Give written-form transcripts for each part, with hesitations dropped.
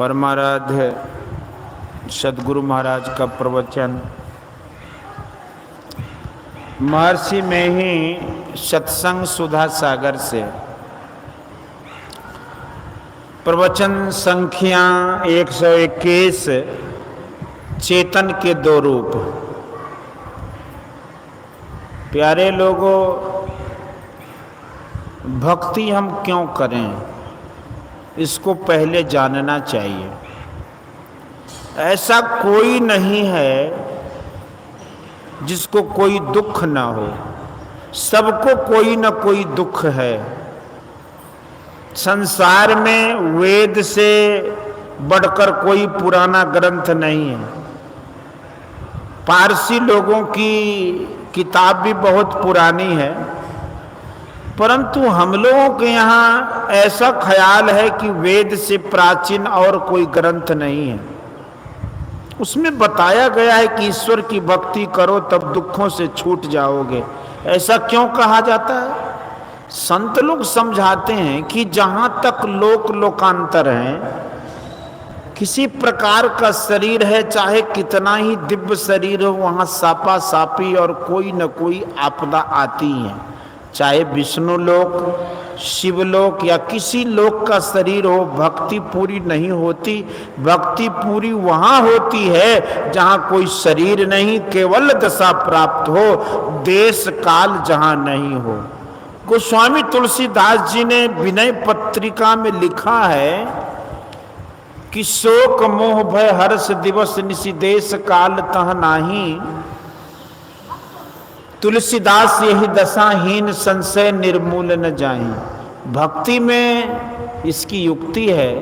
परमाराध्य सद्गुरु महाराज का प्रवचन महर्षि में ही सत्संग सुधा सागर से प्रवचन संख्या 121 चेतन के दो रूप। प्यारे लोगों, भक्ति हम क्यों करें इसको पहले जानना चाहिए। ऐसा कोई नहीं है जिसको कोई दुख ना हो, सबको कोई ना कोई दुख है। संसार में वेद से बढ़कर कोई पुराना ग्रंथ नहीं है। पारसी लोगों की किताब भी बहुत पुरानी है, परंतु हम लोगों के यहाँ ऐसा ख्याल है कि वेद से प्राचीन और कोई ग्रंथ नहीं है। उसमें बताया गया है कि ईश्वर की भक्ति करो तब दुखों से छूट जाओगे। ऐसा क्यों कहा जाता है? संत लोग समझाते हैं कि जहाँ तक लोकांतर है, किसी प्रकार का शरीर है, चाहे कितना ही दिव्य शरीर हो, वहाँ सापा सापी और कोई न कोई आपदा आती है। चाहे विष्णु लोक, शिवलोक या किसी लोक का शरीर हो, भक्ति पूरी नहीं होती। भक्ति पूरी वहाँ होती है जहाँ कोई शरीर नहीं, केवल दशा प्राप्त हो, देश काल जहाँ नहीं हो। गोस्वामी तुलसीदास जी ने विनय पत्रिका में लिखा है कि शोक मोह भय हर्ष दिवस निशि देश काल तह नाही। तुलसीदास यही दशाहीन संशय निर्मूल न जाहि। भक्ति में इसकी युक्ति है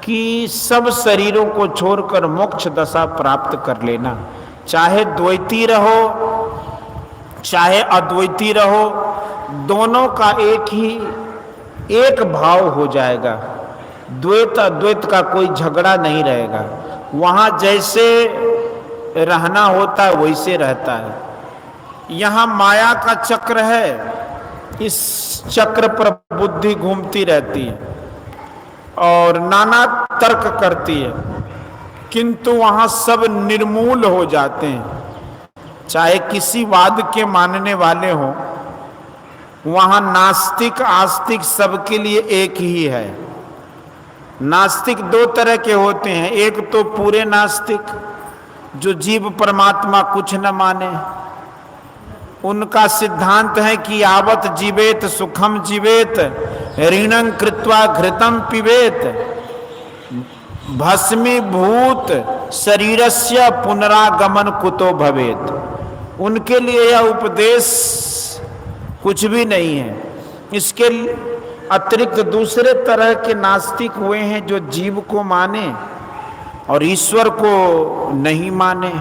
कि सब शरीरों को छोड़कर मोक्ष दशा प्राप्त कर लेना। चाहे द्वैती रहो चाहे अद्वैती रहो, दोनों का एक भाव हो जाएगा। द्वैत अद्वैत का कोई झगड़ा नहीं रहेगा। वहाँ जैसे रहना होता है वैसे रहता है। यहाँ माया का चक्र है, इस चक्र पर बुद्धि घूमती रहती है और नाना तर्क करती है, किंतु वहाँ सब निर्मूल हो जाते हैं। चाहे किसी वाद के मानने वाले हों, वहाँ नास्तिक आस्तिक सबके लिए एक ही है। नास्तिक दो तरह के होते हैं। एक तो पूरे नास्तिक जो जीव परमात्मा कुछ न माने, उनका सिद्धांत है कि यावत जीवेत सुखम जीवेत ऋणं कृत्वा घृतम पिबेत भस्मीभूत शरीरस्य पुनरागमन कुतो भवेत। उनके लिए यह उपदेश कुछ भी नहीं है। इसके अतिरिक्त दूसरे तरह के नास्तिक हुए हैं जो जीव को माने और ईश्वर को नहीं माने।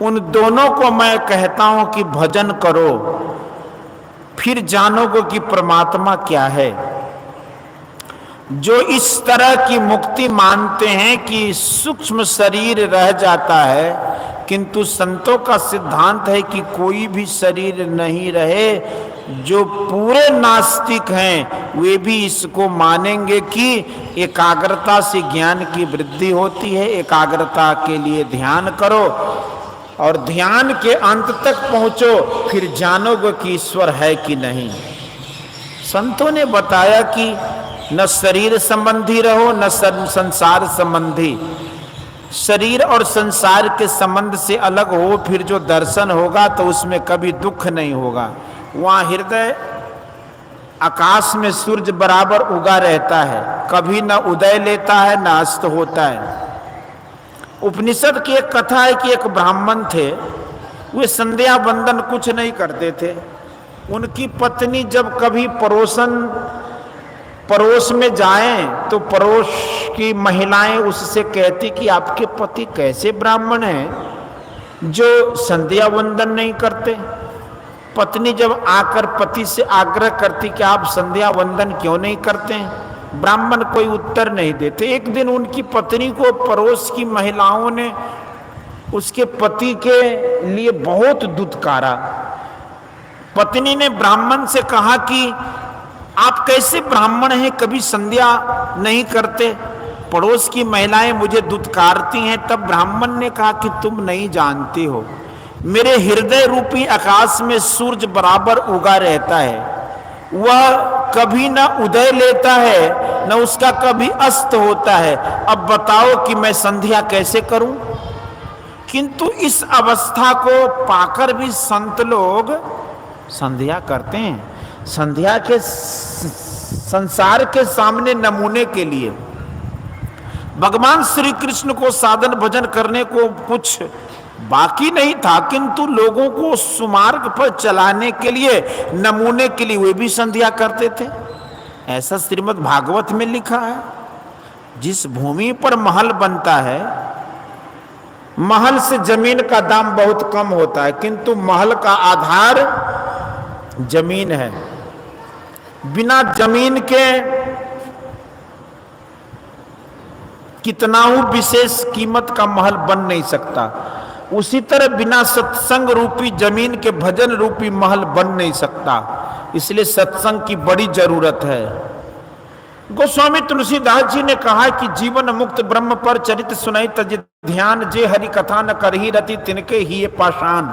उन दोनों को मैं कहता हूं कि भजन करो, फिर जानोगे कि परमात्मा क्या है। जो इस तरह की मुक्ति मानते हैं कि सूक्ष्म शरीर रह जाता है, किंतु संतों का सिद्धांत है कि कोई भी शरीर नहीं रहे। जो पूरे नास्तिक हैं वे भी इसको मानेंगे कि एकाग्रता से ज्ञान की वृद्धि होती है। एकाग्रता के लिए ध्यान करो और ध्यान के अंत तक पहुंचो, फिर जानोगे कि ईश्वर है कि नहीं। संतों ने बताया कि न शरीर संबंधी रहो न संसार संबंधी। शरीर और संसार के संबंध से अलग हो, फिर जो दर्शन होगा तो उसमें कभी दुख नहीं होगा। वहाँ हृदय आकाश में सूर्य बराबर उगा रहता है, कभी न उदय लेता है न अस्त होता है। उपनिषद की एक कथा है कि एक ब्राह्मण थे, वे संध्या वंदन कुछ नहीं करते थे। उनकी पत्नी जब कभी पड़ोस में जाएं तो पड़ोस की महिलाएं उससे कहती कि आपके पति कैसे ब्राह्मण हैं जो संध्या वंदन नहीं करते। पत्नी जब आकर पति से आग्रह करती कि आप संध्या वंदन क्यों नहीं करते हैं, ब्राह्मण कोई उत्तर नहीं देते। एक दिन उनकी पत्नी को पड़ोस की महिलाओं ने उसके पति के लिए बहुत दुत्कारा। पत्नी ने ब्राह्मण से कहा कि आप कैसे ब्राह्मण हैं, कभी संध्या नहीं करते। पड़ोस की महिलाएं मुझे दुत्कारती हैं, तब ब्राह्मण ने कहा कि तुम नहीं जानती हो, मेरे हृदय रूपी आकाश में सूरज बराबर उगा रहता है, वह कभी न उदय लेता है न उसका कभी अस्त होता है। अब बताओ कि मैं संध्या कैसे करूं? किंतु इस अवस्था को पाकर भी संत लोग संध्या करते हैं। संध्या के संसार के सामने नमूने के लिए भगवान श्री कृष्ण को साधन भजन करने को कुछ बाकी नहीं था, किंतु लोगों को सुमार्ग पर चलाने के लिए, नमूने के लिए वे भी संध्या करते थे। ऐसा श्रीमद् भागवत में लिखा है। जिस भूमि पर महल बनता है, महल से जमीन का दाम बहुत कम होता है, किंतु महल का आधार जमीन है। बिना जमीन के कितना ही विशेष कीमत का महल बन नहीं सकता, उसी तरह बिना सत्संग रूपी जमीन के भजन रूपी महल बन नहीं सकता। इसलिए सत्संग की बड़ी जरूरत है। गोस्वामी तुलसीदास जी ने कहा कि जीवन मुक्त ब्रह्म पर चरित सुनाई तज ध्यान, जे हरि कथा न करही रति तिनके ही ये पाषाण।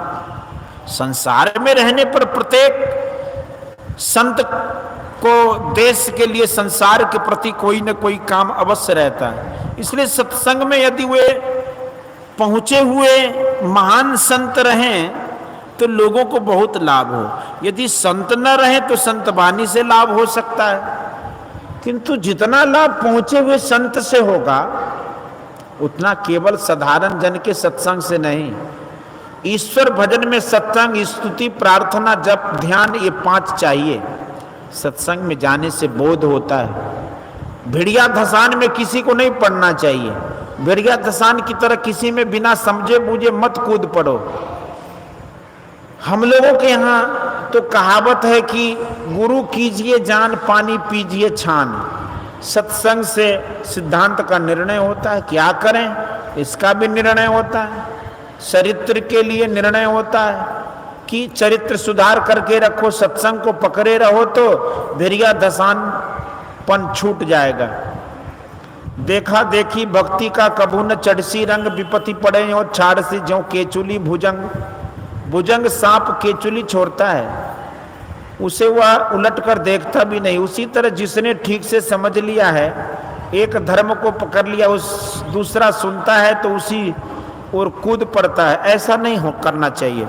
संसार में रहने पर प्रत्येक संत को देश के लिए, संसार के प्रति कोई न कोई काम अवश्य रहता है। इसलिए सत्संग में यदि वे पहुंचे हुए महान संत रहें तो लोगों को बहुत लाभ हो। यदि संत न रहे तो संत वाणी से लाभ हो सकता है, किंतु जितना लाभ पहुंचे हुए संत से होगा उतना केवल साधारण जन के सत्संग से नहीं। ईश्वर भजन में सत्संग, स्तुति, प्रार्थना, जप, ध्यान, ये 5 चाहिए। सत्संग में जाने से बोध होता है। भिड़िया धसान में किसी को नहीं पढ़ना चाहिए। भिड़िया धसान की तरह किसी में बिना समझे बूझे मत कूद पड़ो। हम लोगों के यहाँ तो कहावत है कि गुरु कीजिए जान, पानी पीजिए छान। सत्संग से सिद्धांत का निर्णय होता है, क्या करें इसका भी निर्णय होता है। चरित्र के लिए निर्णय होता है कि चरित्र सुधार करके रखो, सत्संग को पकड़े रहो तो भिड़िया धसानपन छूट जाएगा। देखा देखी भक्ति का कबू न चढ़सी रंग, विपत्ति पड़े और छाड़ से ज्यों केचुली भुजंग। भुजंग सांप केचुली छोड़ता है, उसे वह उलट कर देखता भी नहीं। उसी तरह जिसने ठीक से समझ लिया है, एक धर्म को पकड़ लिया, उस दूसरा सुनता है तो उसी और कूद पड़ता है। ऐसा नहीं हो करना चाहिए।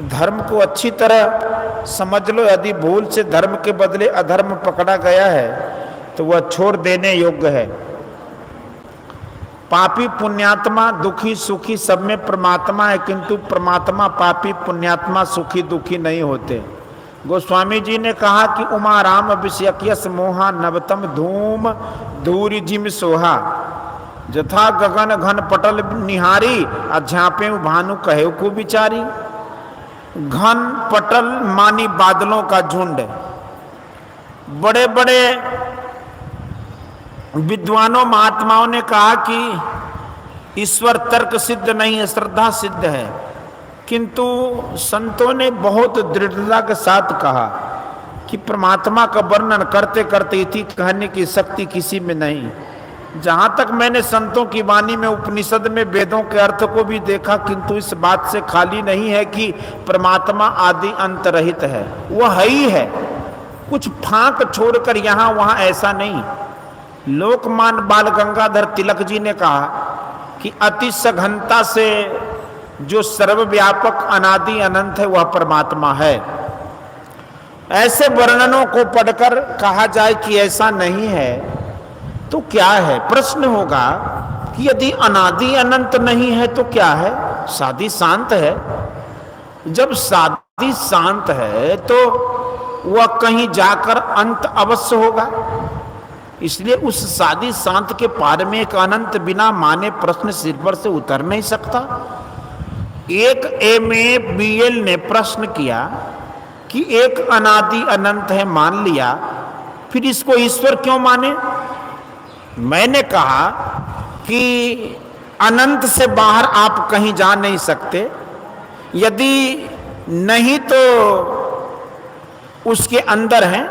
धर्म को अच्छी तरह समझ लो। यदि भूल से धर्म के बदले अधर्म पकड़ा गया है तो वह छोड़ देने योग्य है। पापी पुण्यात्मा, दुखी सुखी सब में परमात्मा है, किंतु परमात्मा पापी पुण्यात्मा सुखी दुखी नहीं होते। गोस्वामी जी ने कहा कि उमा राम विषयक्यस मोहा, नवतम धूम धूरि जिम सोहा। जथा गगन घन पटल निहारी, अध्यापे भानु कहे को बिचारी। घन पटल मानी बादलों का झुंड। बड़े बड़े विद्वानों महात्माओं ने कहा कि ईश्वर तर्क सिद्ध नहीं है, श्रद्धा सिद्ध है, किंतु संतों ने बहुत दृढ़ता के साथ कहा कि परमात्मा का वर्णन करते करते इति कहने की शक्ति किसी में नहीं। जहां तक मैंने संतों की वाणी में, उपनिषद में वेदों के अर्थ को भी देखा, किंतु इस बात से खाली नहीं है कि परमात्मा आदि अंत रहित है। वह है ही है, कुछ फांक छोड़कर यहां वहां ऐसा नहीं। लोकमान बाल गंगाधर तिलक जी ने कहा कि अति सघनता से जो सर्वव्यापक अनादि अनंत है वह परमात्मा है। ऐसे वर्णनों को पढ़कर कहा जाए कि ऐसा नहीं है तो क्या है? प्रश्न होगा कि यदि अनादि अनंत नहीं है तो क्या है? सादी शांत है। जब सादी शांत है तो वह कहीं जाकर अंत अवश्य होगा। इसलिए उस सादी शांत के पार में एक अनंत बिना माने प्रश्न सिर पर से उतर नहीं सकता। एक MA BL ने प्रश्न किया कि एक अनादि अनंत है, मान लिया, फिर इसको ईश्वर क्यों माने? मैंने कहा कि अनंत से बाहर आप कहीं जा नहीं सकते। यदि नहीं तो उसके अंदर हैं।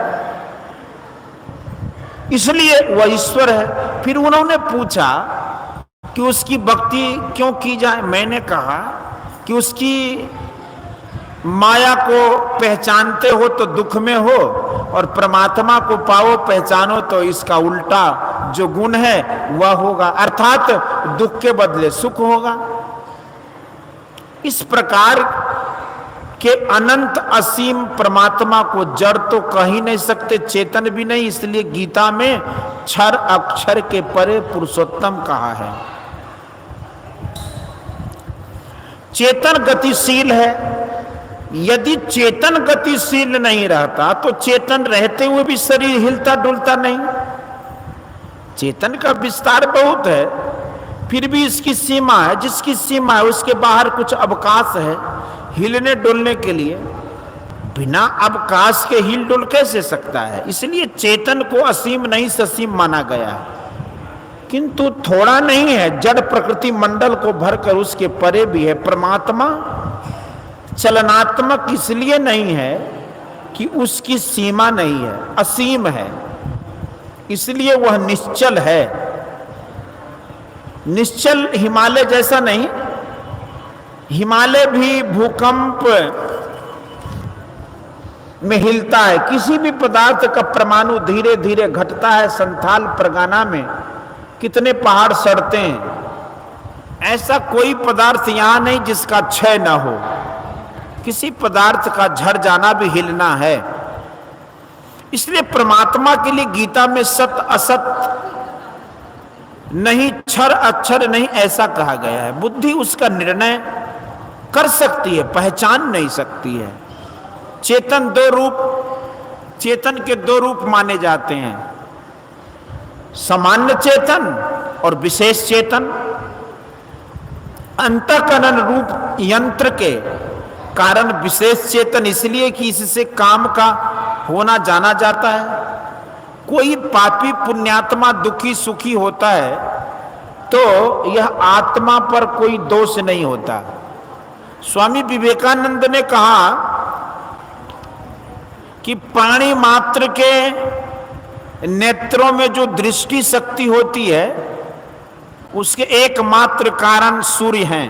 इसलिए वह ईश्वर है। फिर उन्होंने पूछा कि उसकी भक्ति क्यों की जाए। मैंने कहा कि उसकी माया को पहचानते हो तो दुख में हो, और परमात्मा को पाओ पहचानो तो इसका उल्टा जो गुण है वह होगा, अर्थात दुख के बदले सुख होगा। इस प्रकार के अनंत असीम परमात्मा को जड़ तो कह ही नहीं सकते, चेतन भी नहीं, इसलिए गीता में क्षर अक्षर के परे पुरुषोत्तम कहा है। चेतन गतिशील है। यदि चेतन गतिशील नहीं रहता तो चेतन रहते हुए भी शरीर हिलता डुलता नहीं। चेतन का विस्तार बहुत है, फिर भी इसकी सीमा है। जिसकी सीमा है उसके बाहर कुछ अवकाश है हिलने डुलने के लिए। बिना अवकाश के हिल डुल कैसे सकता है? इसलिए चेतन को असीम नहीं ससीम माना गया है। किंतु थोड़ा नहीं है, जड़ प्रकृति मंडल को भरकर उसके परे भी है। परमात्मा चलनात्मक इसलिए नहीं है कि उसकी सीमा नहीं है, असीम है, इसलिए वह निश्चल है। निश्चल हिमालय जैसा नहीं। हिमालय भी भूकंप में हिलता है। किसी भी पदार्थ का परमाणु धीरे धीरे घटता है। संथाल परगना में कितने पहाड़ सड़ते हैं। ऐसा कोई पदार्थ यहां नहीं जिसका क्षय न हो। किसी पदार्थ का झड़ जाना भी हिलना है। इसलिए परमात्मा के लिए गीता में सत असत नहीं, क्षर अक्षर नहीं ऐसा कहा गया है। बुद्धि उसका निर्णय कर सकती है, पहचान नहीं सकती है। चेतन दो रूप, चेतन के दो रूप माने जाते हैं, सामान्य चेतन और विशेष चेतन। अंतःकरण रूप यंत्र के कारण विशेष चेतन इसलिए कि इससे काम का होना जाना जाता है। कोई पापी पुण्यात्मा दुखी सुखी होता है तो यह आत्मा पर कोई दोष नहीं होता। स्वामी विवेकानंद ने कहा कि प्राणी मात्र के नेत्रों में जो दृष्टि शक्ति होती है उसके एकमात्र कारण सूर्य हैं।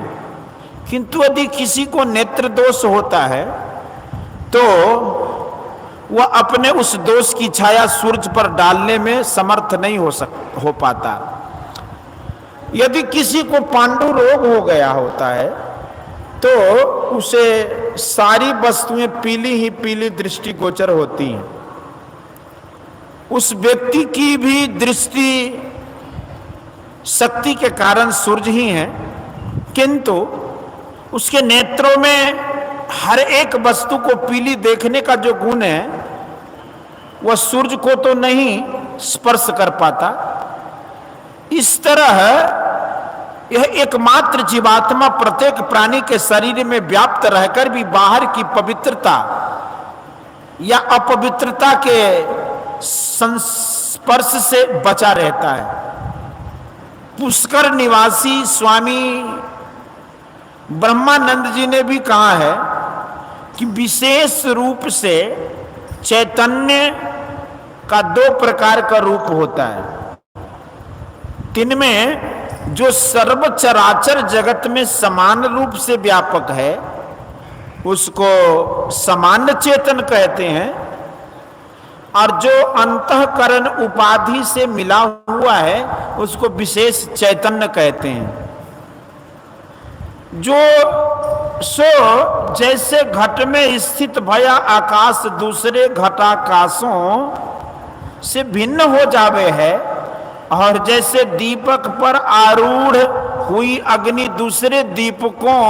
किंतु यदि किसी को नेत्र दोष होता है तो वह अपने उस दोष की छाया सूर्य पर डालने में समर्थ नहीं हो पाता। यदि किसी को पांडु रोग हो गया होता है तो उसे सारी वस्तुएं पीली ही पीली दृष्टि गोचर होती हैं। उस व्यक्ति की भी दृष्टि शक्ति के कारण सूर्य ही है, किंतु उसके नेत्रों में हर एक वस्तु को पीली देखने का जो गुण है वह सूर्य को तो नहीं स्पर्श कर पाता। इस तरह यह एकमात्र जीवात्मा प्रत्येक प्राणी के शरीर में व्याप्त रहकर भी बाहर की पवित्रता या अपवित्रता के संस्पर्श से बचा रहता है। पुष्कर निवासी स्वामी ब्रह्मानंद जी ने भी कहा है कि विशेष रूप से चैतन्य का दो प्रकार का रूप होता है। तिनमें जो सर्व चराचर जगत में समान रूप से व्यापक है उसको सामान्य चेतन कहते हैं, और जो अंतःकरण उपाधि से मिला हुआ है उसको विशेष चैतन्य कहते हैं। जो जैसे घट में स्थित भया आकाश दूसरे घटाकाशों से भिन्न हो जावे है, और जैसे दीपक पर आरूढ़ हुई अग्नि दूसरे दीपकों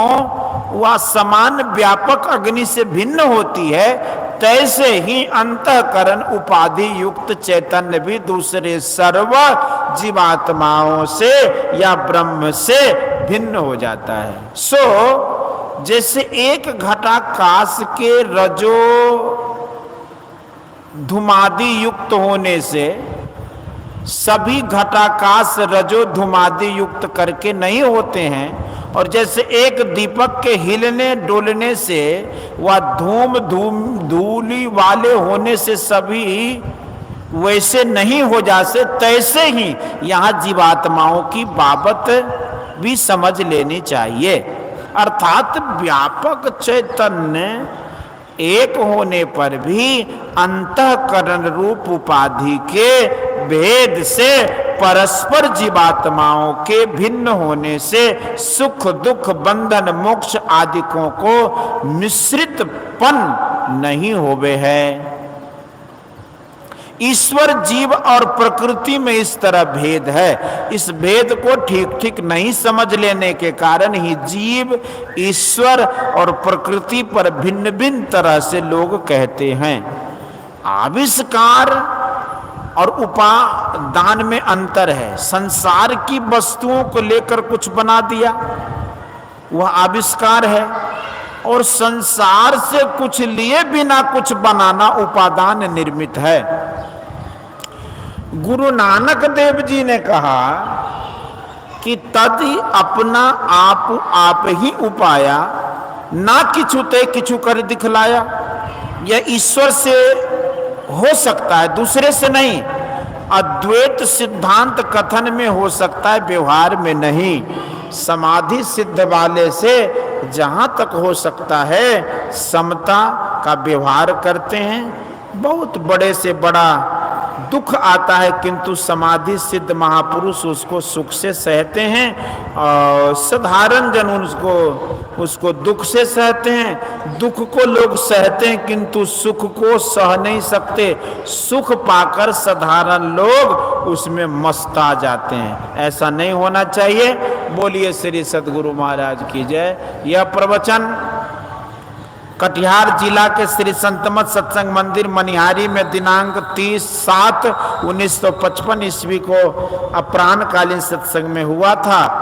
व समान व्यापक अग्नि से भिन्न होती है, तैसे ही अंतःकरण उपाधि युक्त चैतन्य भी दूसरे सर्व जीवात्माओं से या ब्रह्म से भिन्न हो जाता है। जैसे एक घटाकाश के रजो धुमादि युक्त होने से सभी घटाकाश रजो धुमादि युक्त करके नहीं होते हैं, और जैसे एक दीपक के हिलने डोलने से वह धूली वाले होने से सभी वैसे नहीं हो जासे, तैसे ही यहाँ जीवात्माओं की बाबत भी समझ लेनी चाहिए। अर्थात व्यापक चैतन्य एक होने पर भी अंतःकरण रूप उपाधि के भेद से परस्पर जीवात्माओं के भिन्न होने से सुख दुख बंधन मोक्ष आदिकों को मिश्रितपन नहीं होवे है। ईश्वर जीव और प्रकृति में इस तरह भेद है। इस भेद को ठीक ठीक नहीं समझ लेने के कारण ही जीव ईश्वर और प्रकृति पर भिन्न भिन्न तरह से लोग कहते हैं। आविष्कार और उपादान में अंतर है। संसार की वस्तुओं को लेकर कुछ बना दिया, वह आविष्कार है, और संसार से कुछ लिए बिना कुछ बनाना उपादान निर्मित है। गुरु नानक देव जी ने कहा कि तदि अपना आप ही उपाया, ना किछु ते किछु कर दिखलाया। यह ईश्वर से हो सकता है, दूसरे से नहीं। अद्वैत सिद्धांत कथन में हो सकता है, व्यवहार में नहीं। समाधि सिद्ध वाले से जहां तक हो सकता है समता का व्यवहार करते हैं। बहुत बड़े से बड़ा दुख आता है, किंतु समाधि सिद्ध महापुरुष उसको सुख से सहते हैं, और साधारण जन उसको दुख से सहते हैं। दुख को लोग सहते हैं किंतु सुख को सह नहीं सकते। सुख पाकर साधारण लोग उसमें मस्त आ जाते हैं। ऐसा नहीं होना चाहिए। बोलिए श्री सद्गुरु महाराज की जय। यह प्रवचन कटिहार जिला के श्री संतमत सत्संग मंदिर मनिहारी में दिनांक 30/7/1955 ईस्वी को अपराह्नकालीन सत्संग में हुआ था।